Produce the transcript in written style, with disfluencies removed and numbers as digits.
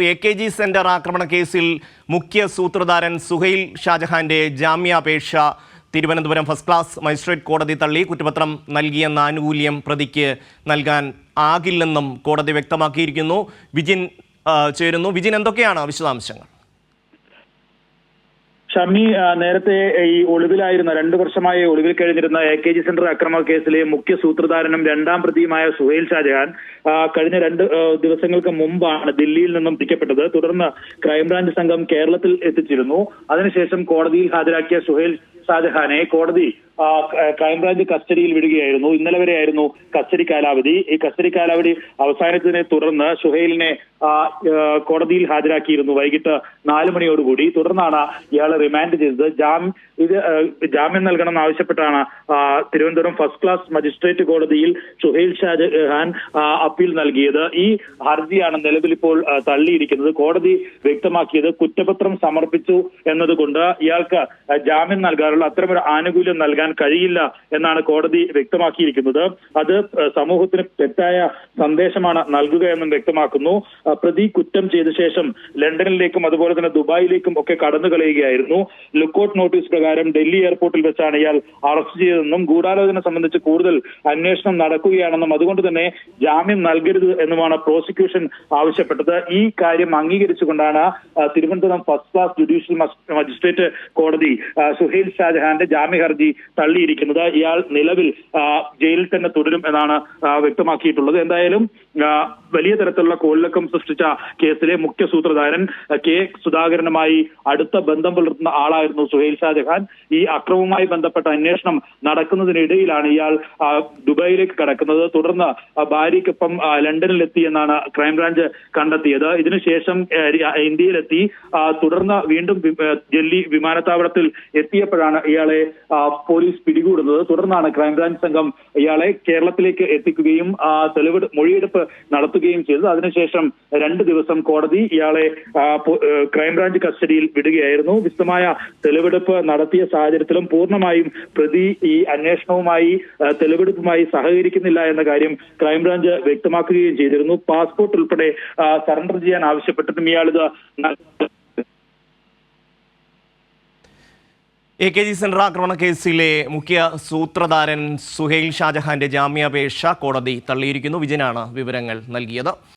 AKG centre ആക്രമണ കേസിൽ മുഖ്യ സൂത്രധാരൻ സുഹൈൽ ഷാജഹാന്റെ ജാമ്യാപേക്ഷ തിരുവനന്തപുരം ഫസ്റ്റ് ക്ലാസ് മജിസ്ട്രേറ്റ് കോടതി തള്ളി. കുറ്റപത്രം നൽകിയെന്ന ആനുകൂല്യം പ്രതിക്ക് നൽകാൻ ആകില്ലെന്നും കോടതി വ്യക്തമാക്കിയിരിക്കുന്നു. വിജിൻ ചേരുന്നു. വിജിൻ, എന്തൊക്കെയാണ് വിശദാംശങ്ങൾ? ഷമി, നേരത്തെ ഈ ഒളിവിലായിരുന്ന 2 വർഷമായി ഒളിവിൽ കഴിഞ്ഞിരുന്ന AKG സെന്റർ അക്രമ കേസിലെ മുഖ്യ സൂത്രധാരനും 2ാം പ്രതിയുമായ സുഹൈൽ ഷാജഹാൻ കഴിഞ്ഞ 2 ദിവസങ്ങൾക്ക് മുമ്പാണ് ദില്ലിയിൽ നിന്നും പിടിക്കപ്പെട്ടത്. തുടർന്ന് ക്രൈംബ്രാഞ്ച് സംഘം കേരളത്തിൽ എത്തിച്ചിരുന്നു. അതിനുശേഷം കോടതിയിൽ ഹാജരാക്കിയ സുഹൈൽ ഷാജഹാനെ കോടതി ക്രൈംബ്രാഞ്ച് കസ്റ്റഡിയിൽ വിടുകയായിരുന്നു. ഇന്നലെ വരെയായിരുന്നു കസ്റ്റഡി കാലാവധി. ഈ കസ്റ്റഡി കാലാവധി അവസാനിച്ചതിനെ തുടർന്ന് സുഹൈലിനെ കോടതിയിൽ ഹാജരാക്കിയിരുന്നു വൈകിട്ട് 4 മണിയോടുകൂടി. തുടർന്നാണ് ഇയാളെ റിമാൻഡ് ചെയ്തത്. ജാമ്യം നൽകണമെന്ന് ആവശ്യപ്പെട്ടാണ് തിരുവനന്തപുരം ഫസ്റ്റ് ക്ലാസ് മജിസ്ട്രേറ്റ് കോടതിയിൽ സുഹൈൽ ഷാജഹാൻ അപ്പീൽ നൽകിയത്. ഈ ഹർജിയാണ് നിലവിൽ ഇപ്പോൾ തള്ളിയിരിക്കുന്നത്. കോടതി വ്യക്തമാക്കിയത് കുറ്റപത്രം സമർപ്പിച്ചു എന്നതുകൊണ്ട് ഇയാൾക്ക് ജാമ്യം നൽകാനുള്ള അത്തരമൊരു ആനുകൂല്യം നൽകാൻ കഴിയില്ല എന്നാണ് കോടതി വ്യക്തമാക്കിയിരിക്കുന്നത്. അത് സമൂഹത്തിന് തെറ്റായ സന്ദേശമാണ് നൽകുക എന്നും വ്യക്തമാക്കുന്നു. പ്രതി കുറ്റം ചെയ്ത ശേഷം ലണ്ടനിലേക്കും അതുപോലെ തന്നെ ദുബായിലേക്കും ഒക്കെ കടന്നു കളയുകയായിരുന്നു. ലുക്കൌട്ട് നോട്ടീസ് പ്രകാരം ഡൽഹി എയർപോർട്ടിൽ വെച്ചാണ് ഇയാൾ അറസ്റ്റ് ചെയ്തതെന്നും ഗൂഢാലോചന സംബന്ധിച്ച് കൂടുതൽ അന്വേഷണം നടക്കുകയാണെന്നും അതുകൊണ്ട് തന്നെ ജാമ്യം നൽകരുത് എന്നുമാണ് പ്രോസിക്യൂഷൻ ആവശ്യപ്പെട്ടത്. ഈ കാര്യം അംഗീകരിച്ചുകൊണ്ടാണ് Thiruvananthapuram first class judicial magistrate കോടതി സുഹൈൽ ഷാജഹാന്റെ ജാമ്യ ഹർജി തള്ളിയിരിക്കുന്നത്. ഇയാൾ നിലവിൽ ജയിലിൽ തന്നെ തുടരും എന്നാണ് വ്യക്തമാക്കിയിട്ടുള്ളത്. എന്തായാലും വലിയ തരത്തിലുള്ള കോളിളക്കം സൃഷ്ടിച്ച കേസിലെ മുഖ്യ സൂത്രധാരൻ കെ സുധാകരനുമായി അടുത്ത ബന്ധം പുലർത്തുന്ന ആളായിരുന്നു സുഹൈൽ ഷാജഹാൻ. ഈ അക്രമവുമായി ബന്ധപ്പെട്ട അന്വേഷണം നടക്കുന്നതിനിടയിലാണ് ഇയാൾ ദുബായിലേക്ക് കടക്കുന്നത്. തുടർന്ന് ഭാര്യയ്ക്കൊപ്പം ലണ്ടനിലെത്തി എന്നാണ് ക്രൈംബ്രാഞ്ച് കണ്ടെത്തിയത്. ഇതിനുശേഷം ഇന്ത്യയിലെത്തി. തുടർന്ന് വീണ്ടും ഡൽഹി വിമാനത്താവളത്തിൽ എത്തിയപ്പോഴാണ് ഇയാളെ പോലീസ് പിടികൂടുന്നത്. തുടർന്നാണ് ക്രൈംബ്രാഞ്ച് സംഘം ഇയാളെ കേരളത്തിലേക്ക് എത്തിക്കുകയും മൊഴിയെടുപ്പ് നടത്തുകയും ചെയ്തത്. അതിനുശേഷം 2 ദിവസം കോടതി ഇയാളെ ക്രൈംബ്രാഞ്ച് കസ്റ്റഡിയിൽ വിടുകയായിരുന്നു. വിശദമായ തെളിവെടുപ്പ് നടത്തിയ സാഹചര്യത്തിലും പൂർണ്ണമായും പ്രതി ഈ അന്വേഷണവുമായി തെളിവെടുപ്പുമായി സഹകരിക്കുന്നില്ല എന്ന കാര്യം ക്രൈംബ്രാഞ്ച് വ്യക്തമാക്കുകയും ചെയ്തിരുന്നു. പാസ്പോർട്ട് ഉൾപ്പെടെ സറണ്ടർ ചെയ്യാൻ ആവശ്യപ്പെട്ടിട്ടും ഇയാളിത് AKG സെന്റർ ആക്രമണ കേസിലെ മുഖ്യ സൂത്രധാരൻ സുഹൈൽ ഷാജഹാന്റെ ജാമ്യാപേക്ഷ കോടതി തള്ളിയിരിക്കുന്നു. വിജയനാണ് വിവരങ്ങൾ നൽകിയത്.